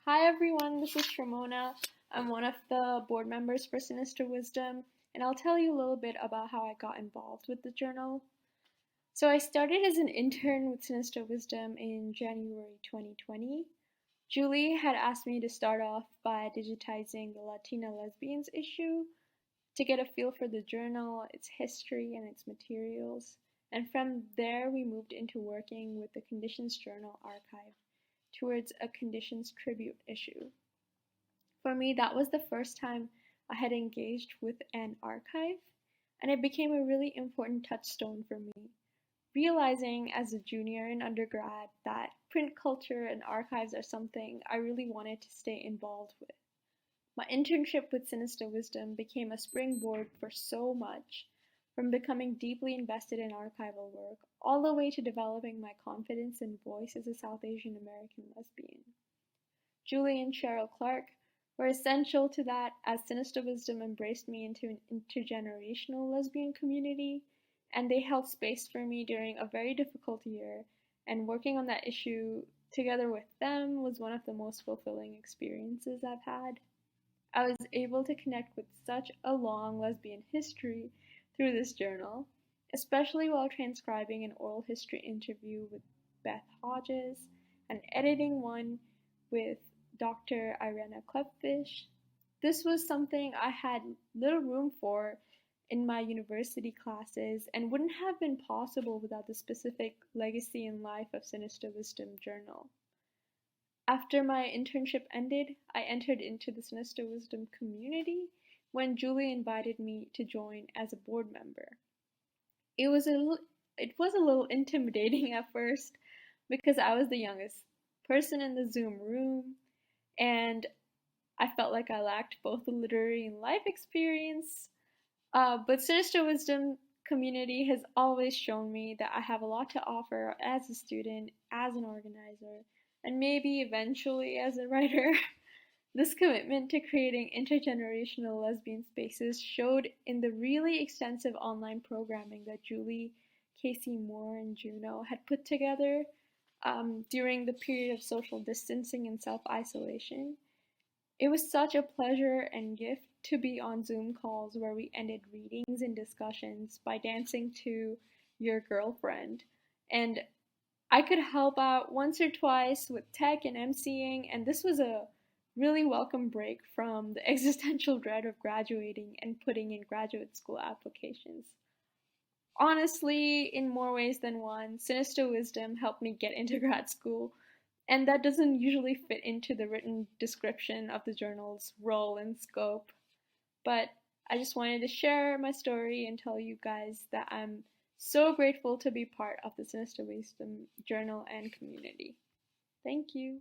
Hi everyone, this is Shromona. I'm one of the board members for Sinister Wisdom, and I'll tell you a little bit about how I got involved with the journal. So I started as an intern with Sinister Wisdom in January 2020. Julie had asked me to start off by digitizing the Latina lesbians issue to get a feel for the journal, its history, and its materials. And from there, we moved into working with the Conditions Journal archive towards a Conditions tribute issue. For me, that was the first time I had engaged with an archive, and it became a really important touchstone for me, realizing as a junior in undergrad that print culture and archives are something I really wanted to stay involved with. My internship with Sinister Wisdom became a springboard for so much, from becoming deeply invested in archival work, all the way to developing my confidence and voice as a South Asian American lesbian. Julie and Cheryl Clark were essential to that, as Sinister Wisdom embraced me into an intergenerational lesbian community, and they held space for me during a very difficult year, and working on that issue together with them was one of the most fulfilling experiences I've had. I was able to connect with such a long lesbian history through this journal, especially while transcribing an oral history interview with Beth Hodges and editing one with Dr. Irena Klepfish. This was something I had little room for in my university classes and wouldn't have been possible without the specific legacy and life of Sinister Wisdom Journal. After my internship ended, I entered into the Sinister Wisdom community when Julie invited me to join as a board member. It was a little intimidating at first because I was the youngest person in the Zoom room, and I felt like I lacked both the literary and life experience. But Sinister Wisdom community has always shown me that I have a lot to offer as a student, as an organizer, and maybe eventually as a writer. This commitment to creating intergenerational lesbian spaces showed in the really extensive online programming that Julie, Casey Moore, and Juno had put together during the period of social distancing and self-isolation. It was such a pleasure and gift to be on Zoom calls where we ended readings and discussions by dancing to Your Girlfriend. And I could help out once or twice with tech and emceeing, and this was a really welcome break from the existential dread of graduating and putting in graduate school applications. Honestly, in more ways than one, Sinister Wisdom helped me get into grad school, and that doesn't usually fit into the written description of the journal's role and scope. But I just wanted to share my story and tell you guys that I'm so grateful to be part of the Sinister Wisdom journal and community. Thank you.